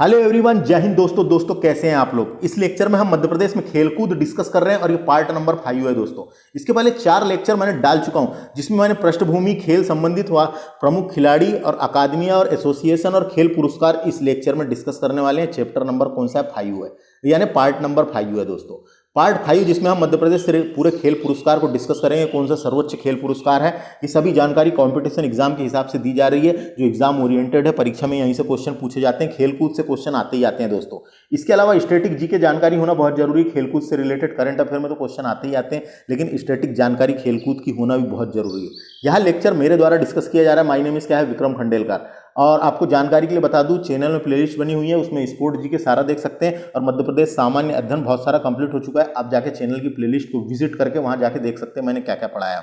Hello everyone, जय हिंद दोस्तों कैसे हैं आप लोग। इस लेक्चर में हम मध्य प्रदेश में खेलकूद डिस्कस कर रहे हैं और ये पार्ट नंबर 5 है दोस्तों। इसके पहले 4 लेक्चर मैंने डाल चुका हूं जिसमें मैंने पृष्ठभूमि, खेल संबंधित हुआ, प्रमुख खिलाड़ी और अकादमियां और एसोसिएशन और खेल पुरस्कार इस लेक्चर में डिस्कस करने वाले हैं। चैप्टर नंबर कौन सा है? 5 है, यानी पार्ट नंबर 5 है दोस्तों। पार्ट 5 जिसमें हम मध्य प्रदेश से पूरे खेल पुरस्कार को डिस्कस करेंगे। कौन सा सर्वोच्च खेल पुरस्कार है, ये सभी जानकारी कंपटीशन एग्जाम के हिसाब से दी जा रही है, जो एग्जाम ओरिएंटेड है। परीक्षा में यहीं से क्वेश्चन पूछे जाते हैं, खेलकूद से क्वेश्चन आते ही आते हैं दोस्तों। इसके अलावा स्टैटिक जी के जानकारी होना बहुत जरूरी है। खेलकूद से रिलेटेड करंट अफेयर में तो क्वेश्चन आते ही आते हैं, लेकिन स्टैटिक जानकारी खेलकूद की होना भी बहुत जरूरी है। यह लेक्चर मेरे द्वारा डिस्कस किया जा रहा है। माय नेम इज क्या है? विक्रम खंडेलकर। और आपको जानकारी के लिए बता दूं, चैनल में प्लेलिस्ट बनी हुई है, उसमें स्पोर्ट जी के सारा देख सकते हैं। और मध्य प्रदेश सामान्य अध्ययन बहुत सारा कंप्लीट हो चुका है। आप जाके चैनल की प्लेलिस्ट को विजिट करके वहां जाके देख सकते हैं मैंने क्या क्या पढ़ाया।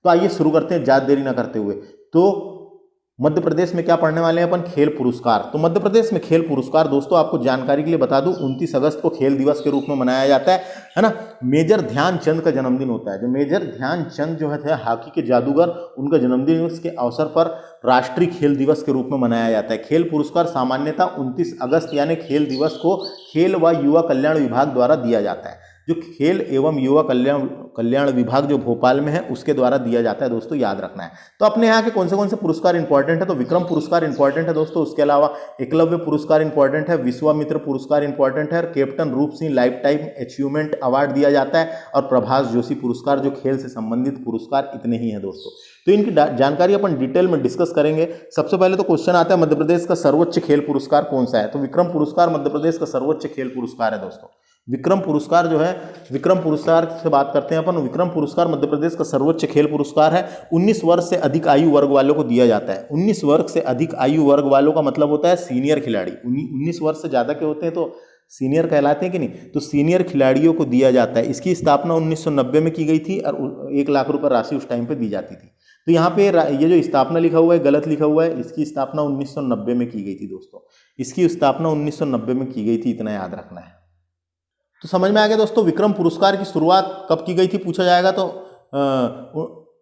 तो आइए शुरू करते हैं ज़्यादा देरी ना करते हुए। तो मध्य प्रदेश में क्या पढ़ने वाले हैं अपन? खेल पुरस्कार। तो मध्य प्रदेश में खेल पुरस्कार दोस्तों आपको जानकारी के लिए बता दूं, 29 अगस्त को खेल दिवस के रूप में मनाया जाता है ना। मेजर ध्यानचंद का जन्मदिन होता है। जो मेजर ध्यानचंद जो है हाकी के जादूगर, उनका जन्मदिन के अवसर पर राष्ट्रीय खेल दिवस के रूप में मनाया जाता है। खेल पुरस्कार सामान्यतः 29 अगस्त यानी खेल दिवस को खेल व युवा कल्याण विभाग द्वारा दिया जाता है। जो खेल एवं युवा कल्याण विभाग जो भोपाल में है उसके द्वारा दिया जाता है दोस्तों, याद रखना है। तो अपने यहाँ के कौन से पुरस्कार इंपॉर्टेंट है? तो विक्रम पुरस्कार इंपॉर्टेंट है दोस्तों। उसके अलावा एकलव्य पुरस्कार इंपॉर्टेंट है, विश्वामित्र पुरस्कार इंपॉर्टेंट है, कैप्टन रूप Singh life time achievement award दिया जाता है, और प्रभाष जोशी पुरस्कार जो खेल से संबंधित पुरस्कार। इतने ही है दोस्तों। तो इनकी जानकारी अपन डिटेल में डिस्कस करेंगे। सबसे पहले तो क्वेश्चन आता है, मध्य प्रदेश का सर्वोच्च खेल पुरस्कार कौन सा है? तो विक्रम पुरस्कार मध्य प्रदेश का सर्वोच्च खेल पुरस्कार है दोस्तों। विक्रम पुरस्कार जो है, विक्रम पुरस्कार से बात करते हैं अपन। विक्रम पुरस्कार मध्य प्रदेश का सर्वोच्च खेल पुरस्कार है। 19 वर्ष से अधिक आयु वर्ग वालों को दिया जाता है। 19 वर्ष से अधिक आयु वर्ग वालों का मतलब होता है सीनियर खिलाड़ी। 19 वर्ष से ज़्यादा के होते हैं तो सीनियर कहलाते हैं कि नहीं? तो सीनियर खिलाड़ियों को दिया जाता है। इसकी स्थापना 1990 में की गई थी और 1 लाख रुपये राशि उस टाइम पर दी जाती थी। तो यहाँ पे ये जो स्थापना लिखा हुआ है गलत लिखा हुआ है। इसकी स्थापना 1990 में की गई थी दोस्तों। इसकी स्थापना 1990 में की गई थी, इतना याद रखना है। तो समझ में आ गया दोस्तों। विक्रम पुरस्कार की शुरुआत कब की गई थी पूछा जाएगा तो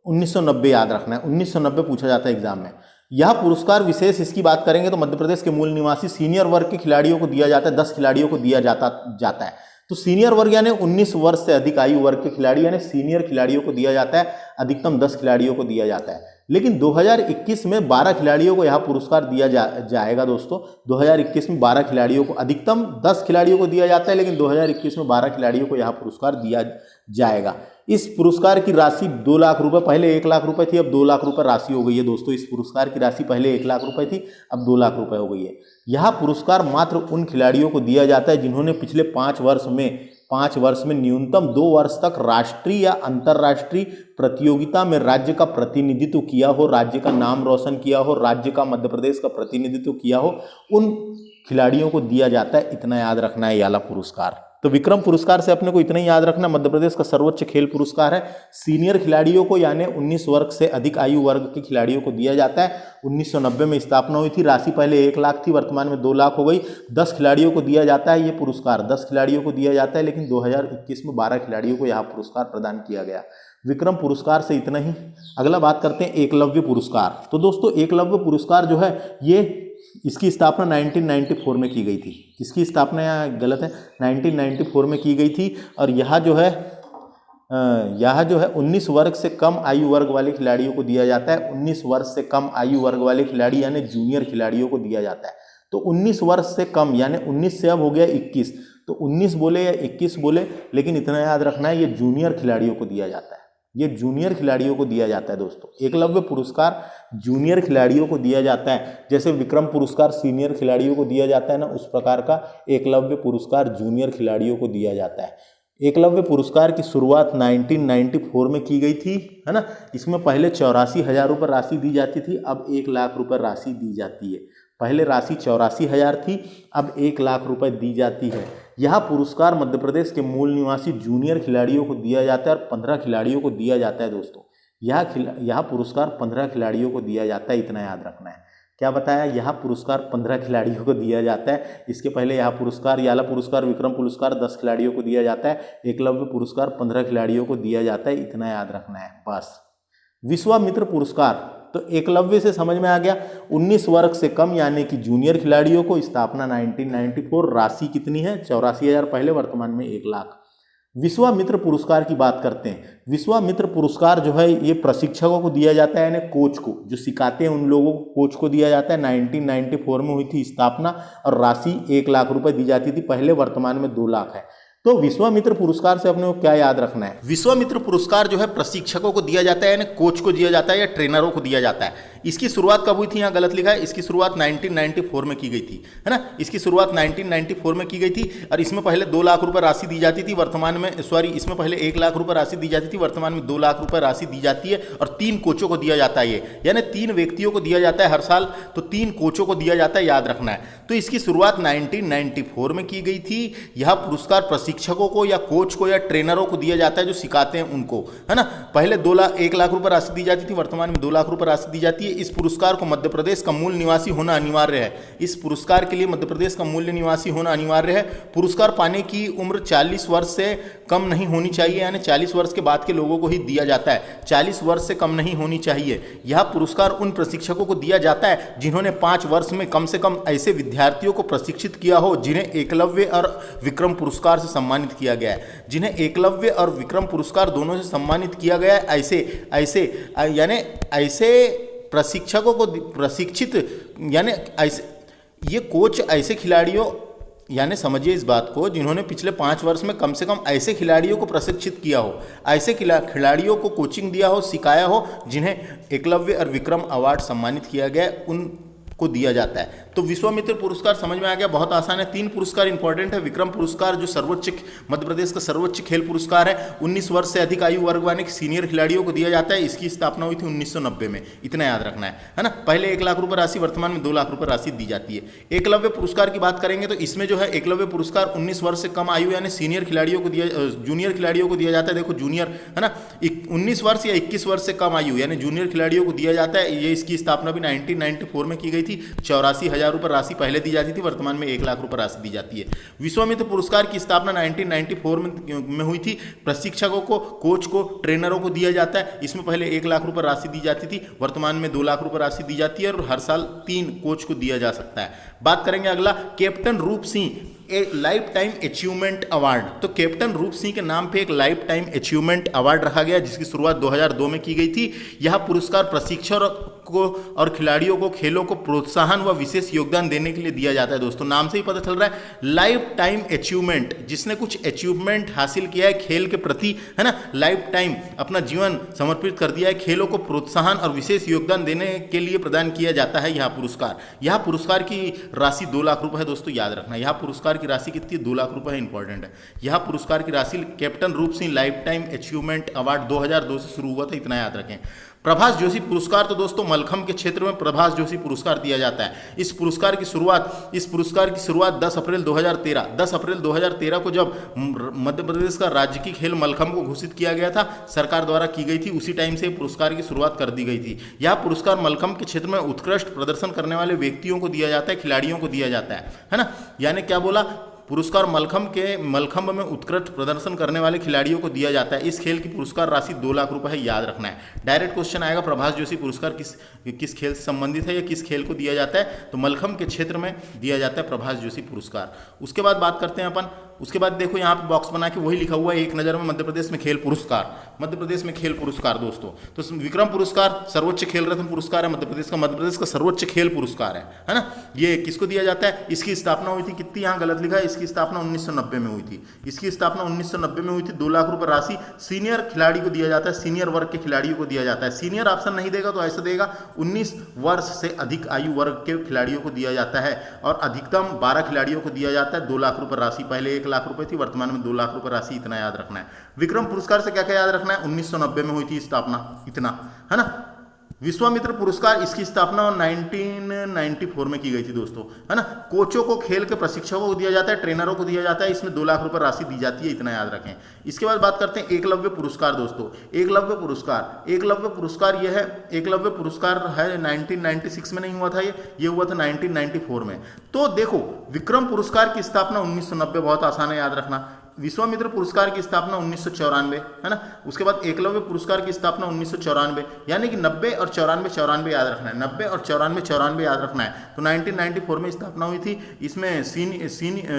1990 याद रखना है। 1990 पूछा जाता है एग्जाम में। यह पुरस्कार विशेष इसकी बात करेंगे तो मध्य प्रदेश के मूल निवासी सीनियर वर्ग के खिलाड़ियों को दिया जाता है। 10 खिलाड़ियों को दिया जाता है। तो सीनियर वर्ग यानी 19 वर्ष से अधिक आयु वर्ग के खिलाड़ी यानी सीनियर खिलाड़ियों को दिया जाता है। अधिकतम 10 खिलाड़ियों को दिया जाता है। लेकिन 2021 में 12 खिलाड़ियों को यह पुरस्कार दिया जाएगा दोस्तों। 2021 में 12 खिलाड़ियों को, अधिकतम 10 खिलाड़ियों को दिया जाता है, लेकिन 2021 में 12 खिलाड़ियों को यह पुरस्कार दिया जाएगा। इस पुरस्कार की राशि 2 लाख रुपए, पहले 1 लाख रुपए थी, अब 2 लाख रुपए राशि हो गई है दोस्तों। इस पुरस्कार की राशि पहले 1 लाख रुपए थी, अब 2 लाख रुपए हो गई है। यह पुरस्कार मात्र उन खिलाड़ियों को दिया जाता है जिन्होंने पिछले 5 वर्ष में न्यूनतम 2 वर्ष तक राष्ट्रीय या अंतर्राष्ट्रीय प्रतियोगिता में राज्य का प्रतिनिधित्व किया हो, राज्य का नाम रोशन किया हो, राज्य का, मध्य प्रदेश का प्रतिनिधित्व किया हो, उन खिलाड़ियों को दिया जाता है। इतना याद रखना है, ये वाला पुरस्कार। तो विक्रम पुरस्कार से अपने को इतना ही याद रखना, मध्य प्रदेश का सर्वोच्च खेल पुरस्कार है। सीनियर खिलाड़ियों को यानी 19 वर्ष से अधिक आयु वर्ग के खिलाड़ियों को दिया जाता है। 1990 में स्थापना हुई थी। राशि पहले 1 लाख थी, वर्तमान में 2 लाख हो गई। 10 खिलाड़ियों को दिया जाता है ये पुरस्कार, 10 खिलाड़ियों को दिया जाता है, लेकिन 2021 में 12 खिलाड़ियों को यह पुरस्कार प्रदान किया गया। विक्रम पुरस्कार से इतना ही। अगला बात करते हैं एकलव्य पुरस्कार। तो दोस्तों एकलव्य पुरस्कार जो है ये, इसकी स्थापना 1994 में की गई थी। इसकी स्थापना यहाँ गलत है, 1994 में की गई थी। और यह जो है 19 वर्ग से कम आयु वर्ग वाले खिलाड़ियों को दिया जाता है। 19 वर्ष से कम आयु वर्ग वाले खिलाड़ी यानी जूनियर खिलाड़ियों को दिया जाता है। तो 19 वर्ष से कम यानी 19 से अब हो गया 21, तो 19 बोले या 21 बोले, लेकिन इतना याद रखना है ये जूनियर खिलाड़ियों को दिया जाता है। ये जूनियर खिलाड़ियों को दिया जाता है दोस्तों। एकलव्य पुरस्कार जूनियर खिलाड़ियों को दिया जाता है। जैसे विक्रम पुरस्कार सीनियर खिलाड़ियों को दिया जाता है ना, उस प्रकार का एकलव्य पुरस्कार जूनियर खिलाड़ियों को दिया जाता है। एकलव्य पुरस्कार की शुरुआत 1994 में की गई थी, है ना। इसमें पहले 84,000 रुपये राशि दी जाती थी, अब 1 लाख रुपये राशि दी जाती है। पहले राशि 84,000 थी, अब 1 लाख रुपए दी जाती है। यह पुरस्कार मध्य प्रदेश के मूल निवासी जूनियर खिलाड़ियों को दिया जाता है और 15 खिलाड़ियों को दिया जाता है दोस्तों। यह पुरस्कार 15 खिलाड़ियों को दिया जाता है, इतना याद रखना है। क्या बताया? यह पुरस्कार 15 खिलाड़ियों को दिया जाता है। इसके पहले यह पुरस्कार, याला पुरस्कार, विक्रम पुरस्कार 10 खिलाड़ियों को दिया जाता है। एकलव्य पुरस्कार 15 खिलाड़ियों को दिया जाता है, इतना याद रखना है बस। विश्वामित्र पुरस्कार तो एकलव्य से समझ में आ गया। 19 वर्ष से कम यानी कि जूनियर खिलाड़ियों को स्थापना 1994, राशि कितनी है 84,000 पहले, वर्तमान में 1 लाख। विश्वामित्र पुरस्कार की बात करते हैं। विश्वामित्र पुरस्कार जो है ये प्रशिक्षकों को दिया जाता है, यानी कोच को, जो सिखाते हैं उन लोगों को कोच को दिया जाता है। 1994 में हुई थी स्थापना और राशि 1 लाख रुपए दी जाती थी पहले, वर्तमान में 2 लाख है। तो विश्वामित्र पुरस्कार से अपने को क्या याद रखना है? विश्वामित्र पुरस्कार जो है प्रशिक्षकों को दिया जाता है, यानी कोच को दिया जाता है या ट्रेनरों को दिया जाता है। इसकी शुरुआत कब हुई थी? यहाँ गलत लिखा है, इसकी शुरुआत 1994 में की गई थी, है ना। इसकी शुरुआत 1994 में की गई थी और इसमें पहले 2 लाख रुपए राशि दी जाती थी, वर्तमान में इसमें पहले 1 लाख रुपए राशि दी जाती थी, वर्तमान में 2 लाख रुपए राशि दी जाती है और 3 कोचों को दिया जाता है ये, यानी 3 व्यक्तियों को दिया जाता है हर साल, तो 3 कोचों को दिया जाता है, याद रखना है। तो इसकी शुरुआत 1994 में की गई थी। यह पुरस्कार प्रशिक्षकों को या कोच को या ट्रेनरों को दिया जाता है जो सिखाते हैं उनको, है ना। पहले 1 लाख रुपए राशि दी जाती थी, वर्तमान में 2 लाख रुपए राशि दी जाती है। इस पुरस्कार को मध्य प्रदेश का मूल निवासी होना अनिवार्य है। इस पुरस्कार के लिए मध्य प्रदेश का मूल निवासी होना अनिवार्य है। पुरस्कार पाने की उम्र 40 वर्ष से कम नहीं होनी चाहिए, यानी 40 वर्ष के बाद के लोगों को ही दिया जाता है, 40 वर्ष से कम नहीं होनी चाहिए। यह पुरस्कार उन प्रशिक्षकों को दिया जाता है जिन्होंने 5 वर्ष में कम ऐसे विद्यार्थियों को प्रशिक्षित किया हो जिन्हें एकलव्य और विक्रम पुरस्कार से सम्मानित किया गया है। जिन्हें एकलव्य और विक्रम पुरस्कार दोनों से सम्मानित किया गया है, ऐसे प्रशिक्षकों को प्रशिक्षित, यानी ऐसे ये कोच ऐसे खिलाड़ियों, यानी समझिए इस बात को, जिन्होंने पिछले 5 वर्ष में कम से कम ऐसे खिलाड़ियों को प्रशिक्षित किया हो, ऐसे खिलाड़ियों को कोचिंग दिया हो, सिखाया हो, जिन्हें एकलव्य और विक्रम अवार्ड सम्मानित किया गया है, उन को दिया जाता है। तो विश्वामित्र पुरस्कार समझ में आ गया, बहुत आसान है। 3 पुरस्कार इंपॉर्टेंट है। विक्रम पुरस्कार जो सर्वोच्च मध्य प्रदेश का सर्वोच्च खेल पुरस्कार है, 19 वर्ष से अधिक आयु वर्ग वाले सीनियर खिलाड़ियों को दिया जाता है। इसकी स्थापना हुई थी 1990 में, इतना याद रखना है ना। पहले 1 लाख रुपए राशि, वर्तमान में 2 लाख रुपए राशि दी जाती है। एकलव्य पुरस्कार की बात करेंगे तो इसमें जो है एकलव्य पुरस्कार 19 वर्ष से कम आयु यानी सीनियर खिलाड़ियों को जूनियर खिलाड़ियों को दिया जाता है। देखो जूनियर है ना, 19 वर्ष या 21 वर्ष से कम आयु यानी जूनियर खिलाड़ियों को दिया जाता है। ये इसकी स्थापना भी 1994 में की गई थी। 84,000 रुपए राशि पहले दी जाती थी, वर्तमान में 1 लाख रुपए राशि दी जाती है। विश्वामित्र पुरस्कार की स्थापना 1994 में हुई थी। प्रशिक्षकों को, कोच को, ट्रेनरों को दिया जाता है। इसमें पहले 1 लाख रुपए राशि दी जाती थी, वर्तमान में 2 लाख रुपए राशि दी जाती है और हर साल 3 कोच को दिया जा सकता है। बात करेंगे अगला, कैप्टन रूप सिंह ए लाइफ टाइम अचीवमेंट अवार्ड। तो कैप्टन रूप सिंह के नाम पे एक लाइफ टाइम अचीवमेंट अवार्ड रखा गया, जिसकी शुरुआत 2002 में की गई थी। यह पुरस्कार प्रशिक्षक को और खिलाड़ियों को खेलों को प्रोत्साहन व विशेष योगदान देने के लिए दिया जाता है। दोस्तों नाम से ही पता चल रहा है, लाइफ टाइम अचीवमेंट, जिसने कुछ अचीवमेंट हासिल किया है खेल के प्रति, है ना, लाइफ टाइम अपना जीवन समर्पित कर दिया है, खेलों को प्रोत्साहन और विशेष योगदान देने के लिए प्रदान किया जाता है यह पुरस्कार। यह पुरस्कार की राशि 2 लाख रुपए है। दोस्तों याद रखना, यह पुरस्कार की राशि कितनी, 2 लाख रुपए है, इंपॉर्टेंट है। यह पुरस्कार की राशि कैप्टन रूप Singh life time achievement award 2002 से शुरू हुआ था, इतना याद रखें। प्रभाष जोशी पुरस्कार, तो दोस्तों मलखंब के क्षेत्र में प्रभाष जोशी पुरस्कार दिया जाता है। इस पुरस्कार की शुरुआत 10 अप्रैल 2013 को जब मध्य प्रदेश का राजकीय खेल मलखंब को घोषित किया गया था, सरकार द्वारा की गई थी, उसी टाइम से पुरस्कार की शुरुआत कर दी गई थी। यह पुरस्कार मलखंब के क्षेत्र में उत्कृष्ट प्रदर्शन करने वाले व्यक्तियों को दिया जाता है, खिलाड़ियों को दिया जाता है ना। यानी क्या बोला, पुरस्कार मलखंब में उत्कृष्ट प्रदर्शन करने वाले खिलाड़ियों को दिया जाता है। इस खेल की पुरस्कार राशि 2 लाख रुपए है, याद रखना है। डायरेक्ट क्वेश्चन आएगा, प्रभाष जोशी पुरस्कार किस खेल से संबंधित है या किस खेल को दिया जाता है, तो मलखंब के क्षेत्र में दिया जाता है प्रभाष जोशी पुरस्कार। उसके बाद बात करते हैं अपन, उसके बाद देखो यहाँ पे बॉक्स बना के वही लिखा हुआ है, एक नज़र में मध्य प्रदेश में खेल पुरस्कार। मध्य प्रदेश में खेल पुरस्कार दोस्तों, तो विक्रम पुरस्कार सर्वोच्च खेल रत्न पुरस्कार है मध्य प्रदेश का सर्वोच्च खेल पुरस्कार है ना। ये किसको दिया जाता है, इसकी स्थापना हुई थी कितनी, यहाँ गलत लिखा है, इसकी स्थापना 1990 में हुई थी। इसकी स्थापना 1990 में हुई थी। 2 लाख रुपए राशि सीनियर खिलाड़ी को दिया जाता है, सीनियर वर्ग के खिलाड़ियों को दिया जाता है। सीनियर ऑप्शन नहीं देगा तो ऐसा देगा 19 वर्ष से अधिक आयु वर्ग के खिलाड़ियों को दिया जाता है और अधिकतम 12 खिलाड़ियों को दिया जाता है। 2 लाख रुपए राशि, पहले 1 लाख रुपए थी, वर्तमान में 2 लाख रुपए राशि, इतना याद रखना है। विक्रम पुरस्कार से क्या क्या याद रखना है, 1990 में हुई थी स्थापना, इतना है ना। विश्वामित्र पुरस्कार, इसकी स्थापना 1994 में की गई थी दोस्तों, है ना। कोचों को, खेल के प्रशिक्षकों को दिया जाता है, ट्रेनरों को दिया जाता है, इसमें 2 लाख रुपए राशि दी जाती है, इतना याद रखें। इसके बाद बात करते हैं एकलव्य पुरस्कार दोस्तों। एकलव्य पुरस्कार यह है, एकलव्य पुरस्कार है 1996 में नहीं हुआ था, ये हुआ था 1994 में। तो देखो विक्रम पुरस्कार की स्थापना 1990, बहुत आसान है याद रखना। विश्वामित्र पुरस्कार की स्थापना 1994, है ना। उसके बाद एकलव्य पुरस्कार की स्थापना 1994, यानी कि 90 और 94 याद रखना है, 90 और 94 याद रखना है। तो 1994 में स्थापना हुई थी। इसमें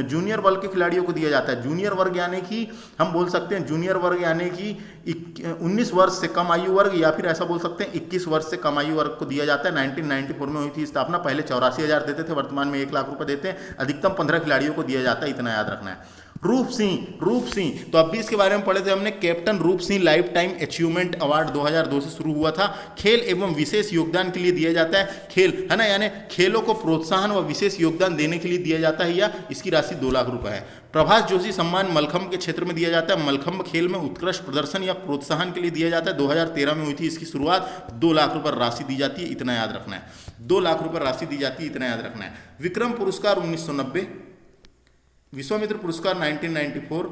जूनियर वर्ग के खिलाड़ियों को दिया जाता है। जूनियर वर्ग यानी कि हम बोल सकते हैं जूनियर वर्ग यानी कि 19 वर्ष से कम आयु वर्ग, या फिर ऐसा बोल सकते हैं 21 वर्ष से कम आयु वर्ग को दिया जाता है। 1994 में हुई थी स्थापना। पहले 84,000 देते थे, वर्तमान में 1 लाख रुपए देते हैं। अधिकतम 15 खिलाड़ियों को दिया जाता है, इतना याद रखना है। रूप सिंह, तो अभी इसके बारे में पढ़े थे हमने। कैप्टन रूप Singh life time achievement award 2002 से शुरू हुआ था। खेल एवं विशेष योगदान के लिए दिया जाता है। खेल, है ना, यानी खेलों को प्रोत्साहन व विशेष योगदान देने के लिए दिया जाता है, या इसकी राशि 2 लाख रुपए है। प्रभाष जोशी सम्मान मलखंभ के क्षेत्र में दिया जाता है। मलखंभ खेल में उत्कृष्ट प्रदर्शन या प्रोत्साहन के लिए दिया जाता है। 2013 में हुई थी इसकी शुरुआत। 2 लाख रुपए राशि दी जाती है, इतना याद रखना है। 2 लाख रुपए राशि दी जाती है, इतना याद रखना है। विक्रम पुरस्कार 1990, विश्वामित्र पुरस्कार 1994,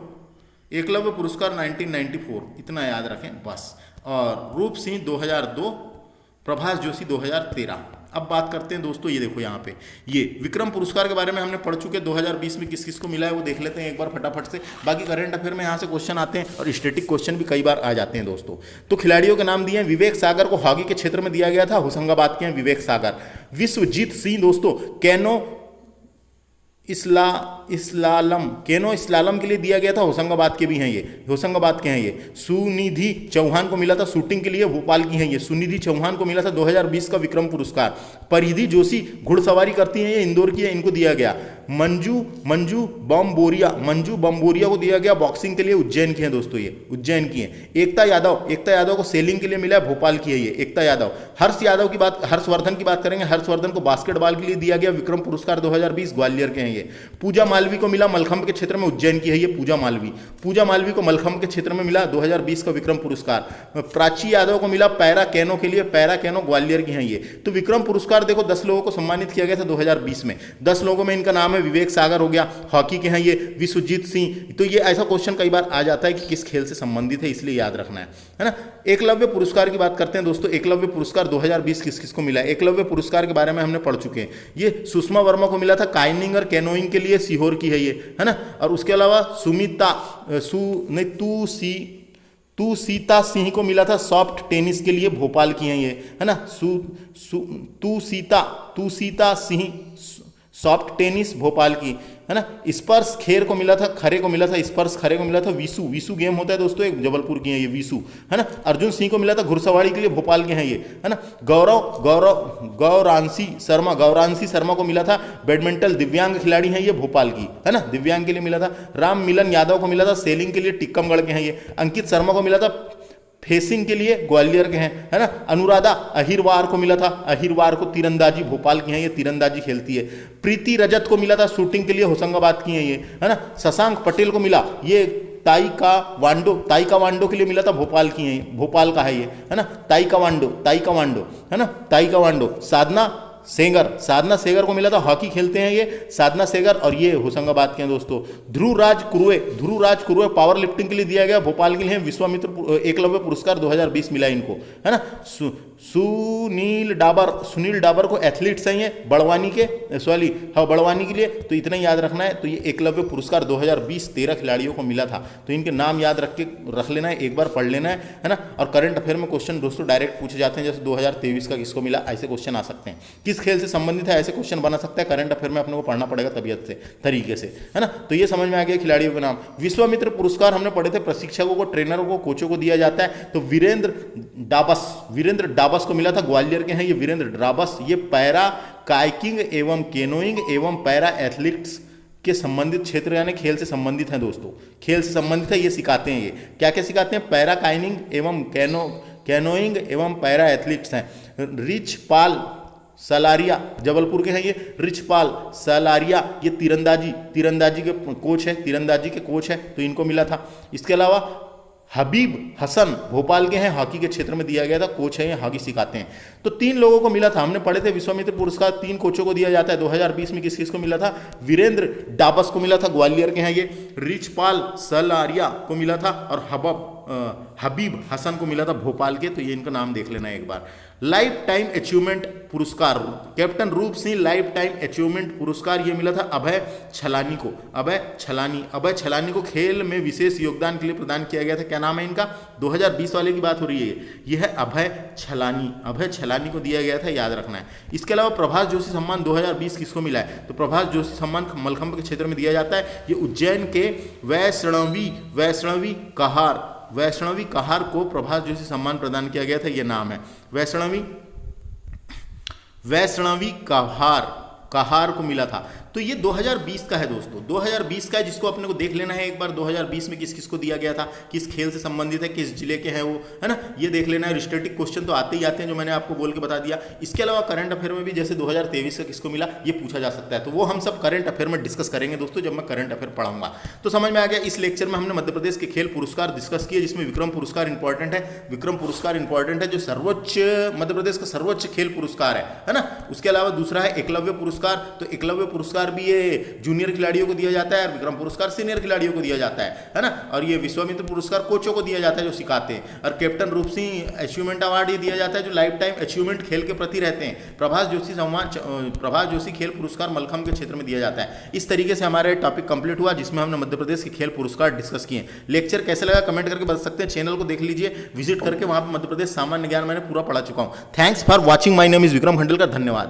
एकलव्य पुरस्कार 1994, इतना याद रखें बस। और रूप सिंह 2002, प्रभाष जोशी 2013। अब बात करते हैं दोस्तों, ये देखो यहाँ पे ये विक्रम पुरस्कार के बारे में हमने पढ़ चुके। 2020 में किस किस को मिला है वो देख लेते हैं एक बार फटाफट से। बाकी करंट अफेयर में यहाँ से क्वेश्चन आते हैं और स्टैटिक क्वेश्चन भी कई बार आ जाते हैं दोस्तों। तो खिलाड़ियों के नाम दिए हैं। विवेक सागर को हॉकी के क्षेत्र में दिया गया था, होशंगाबाद के हैं विवेक सागर। विश्वजीत सिंह दोस्तों कैनो स्लालम के लिए दिया गया था, होशंगाबाद के भी हैं ये, होशंगाबाद के हैं ये। सुनिधि चौहान को मिला था शूटिंग के लिए, भोपाल की हैं ये। सुनिधि चौहान को मिला था 2020 का विक्रम पुरस्कार। परिधि जोशी घुड़सवारी करती हैं, ये इंदौर की है, इनको दिया गया। मंजू बम्बोरिया को दिया गया बॉक्सिंग के लिए, उज्जैन की हैं दोस्तों, ये उज्जैन की हैं। एकता यादव को सेलिंग के लिए मिला है, भोपाल की है ये एकता यादव। हर्षवर्धन की बात करेंगे। हर्षवर्धन को बास्केटबॉल के लिए दिया गया विक्रम पुरस्कार 2020, ग्वालियर के हैं ये। पूजा मालवी को मिला मलखंभ के क्षेत्र में, उज्जैन की है ये पूजा मालवी को मलखंभ के क्षेत्र में मिला 2020 का विक्रम पुरस्कार। प्राची यादव को मिला पैरा कैनो के लिए, पैरा कैनो ग्वालियर की हैं ये। तो विक्रम पुरस्कार देखो 10 लोगों को सम्मानित किया गया था 2020 में। 10 लोगों में इनका नाम है। विवेक सागर हो गया, हॉकी के हैं ये। विश्वजीत सिंह, तो ये ऐसा क्वेश्चन कई बार आ जाता है कि किस खेल से संबंधित है, इसलिए याद रखना है ना। एकलव्य पुरस्कार की बात करते हैं दोस्तों। एकलव्य पुरस्कार 2020 किस किस को मिला है? एकलव्य पुरस्कार के बारे में हमने पढ़ चुके हैं। ये सुषमा वर्मा को मिला था काइनिंग और कैनोइंग के लिए, सीहोर की है ये, है ना। और उसके अलावा तू सीता सिंह को मिला था सॉफ्ट टेनिस के लिए, भोपाल की हैं ये, है ना। तू सीता सिंह सॉफ्ट टेनिस, भोपाल की, है ना। स्पर्श खेर को मिला था, खरे को मिला था, स्पर्श खरे को मिला था विसु गेम होता है दोस्तों, एक जबलपुर की है ये विसु, है ना। अर्जुन सिंह को मिला था घुड़सवारी के लिए, भोपाल के हैं ये, है ना। गौरांशी शर्मा को मिला था बैडमिंटन, दिव्यांग खिलाड़ी हैं ये, भोपाल की, है ना, दिव्यांग के लिए मिला था। राम मिलन यादव को मिला था सेलिंग के लिए, टिक्कमगढ़ के हैं ये। अंकित शर्मा को मिला था फेसिंग के लिए, ग्वालियर के हैं, है ना। अनुराधा अहिरवार को मिला था, अहिरवार को तीरंदाजी, भोपाल की हैं ये, तीरंदाजी खेलती है। प्रीति रजत को मिला था शूटिंग के लिए, होशंगाबाद की हैं ये, है ना। शशांक पटेल को मिला ये ताइकावांडो के लिए मिला था, भोपाल की हैं, भोपाल का है ये, है ना। ताइकावांडो, है ना, ताइकावांडो। साधना सेगर को मिला था, हॉकी खेलते हैं ये, साधना सेगर, और ये होशंगाबाद के हैं दोस्तों। ध्रुवराज कुरुए पावर लिफ्टिंग के लिए दिया गया, भोपाल के लिए। विश्वामित्र एकलव्य पुरस्कार 2020 मिला इनको, है ना। सुनील डाबर को एथलीट्स हैं ये, बड़वानी के लिए, तो इतना ही याद रखना है। तो ये एकलव्य पुरस्कार 2020 13 खिलाड़ियों को मिला था, तो इनके नाम याद रख लेना है, एक बार पढ़ लेना है ना। और करंट अफेयर में क्वेश्चन दोस्तों डायरेक्ट पूछे जाते हैं, जैसे 2023 का किसको मिला, ऐसे क्वेश्चन आ सकते हैं। किस खेल से संबंधित है, ऐसे क्वेश्चन बना सकता है। करंट अफेयर में अपने को पढ़ना पड़ेगा तरीके से, है ना। तो ये समझ में आ गया खिलाड़ियों के नाम। विश्वामित्र पुरस्कार हमने पढ़े थे, प्रशिक्षकों को, ट्रेनरों को, कोचों को दिया जाता है। तो वीरेंद्र डाबस को मिला था, ग्वालियर के हैं ये वीरेंद्र डाबस। ये पैरा काइकिंग एवं केनोइंग एवं पैरा एथलीट्स के संबंधित क्षेत्र, यानी खेल से संबंधित हैं दोस्तों, खेल से संबंधित है, ये सिखाते हैं। ये क्या क्या सिखाते हैं? पैरा काइनिंग एवं कैनोइंग एवं पैरा एथलीट्स हैं। रिचपाल सलारिया जबलपुर के हैं ये, रिचपाल सलारिया, ये तीरंदाजी के कोच है, तो इनको मिला था। इसके अलावा हबीब हसन भोपाल के हैं, हॉकी के क्षेत्र में दिया गया था, कोच है, हॉकी सिखाते हैं। तो 3 लोगों को मिला था, हमने पढ़े थे विश्वामित्र पुरस्कार 3 कोचों को दिया जाता है। 2020 में किस को मिला था? वीरेंद्र डाबस को मिला था, ग्वालियर के हैं ये। रिचपाल सलारिया को मिला था, और हबीब हसन को मिला था, भोपाल के। तो ये इनका नाम देख लेना एक बार। लाइफ टाइम अचीवमेंट पुरस्कार, कैप्टन रूप सिंह लाइफ टाइम अचीवमेंट पुरस्कार ये मिला था अभय छलानी को। अभय छलानी को खेल में विशेष योगदान के लिए प्रदान किया गया था। क्या नाम है इनका? 2020 वाले की बात हो रही है, यह है अभय छलानी को दिया गया था, याद रखना है। इसके अलावा प्रभाष जोशी सम्मान 2020 किसको मिला है? तो प्रभाष जोशी सम्मान मलखंभ के क्षेत्र में दिया जाता है। ये उज्जैन के वैष्णवी कहार को प्रभाष जोशी सम्मान प्रदान किया गया था, ये नाम है वैष्णवी कहार को मिला था। तो ये 2020 का है दोस्तों, 2020 का है, जिसको अपने को देख लेना है एक बार 2020 में किस किस को दिया गया था, किस खेल से संबंधित है, किस जिले के हैं वो, है ना, ये देख लेना है। स्टैटिक क्वेश्चन तो आते ही आते हैं जो मैंने आपको बोल के बता दिया। इसके अलावा करंट अफेयर में भी जैसे 2023 का किसको मिला ये पूछा जा सकता है, तो वो हम सब करंट अफेयर में डिस्कस करेंगे दोस्तों जब मैं करंट अफेयर पढ़ाऊंगा। तो समझ में आ गया। इस लेक्चर में हमने मध्य प्रदेश के खेल पुरस्कार डिस्कस किए, जिसमें विक्रम पुरस्कार इंपॉर्टेंट है, जो सर्वोच्च मध्य प्रदेश का सर्वोच्च खेल पुरस्कार है ना। उसके अलावा दूसरा है एकलव्य पुरस्कार, तो एकलव्य पुरस्कार भी ये जूनियर खिलाड़ियों को दिया जाता है और विक्रम पुरस्कार सीनियर खिलाड़ियों को दिया जाता है ना। और ये विश्वामित्र पुरस्कार कोचों को दिया जाता है जो सिखाते हैं। और कैप्टन रूप सिंह अचीवमेंट अवार्ड ये दिया जाता है जो लाइफ टाइम अचीवमेंट खेल के प्रति रहते हैं। प्रभाष जोशी खेल पुरस्कार मलखंभ के क्षेत्र में दिया जाता है। इस तरीके से हमारा टॉपिक कंप्लीट हुआ, जिसमें हमने मध्य प्रदेश के खेल पुरस्कार डिस्कस किए। लेक्चर कैसे लगा कमेंट करके बता सकते हैं। चैनल को देख लीजिए, विजिट करके वहां पर मध्य प्रदेश सामान्य ज्ञान मैंने पूरा पढ़ा चुका हूं। Thanks for watching, my name is Vikram Khandelkar. धन्यवाद।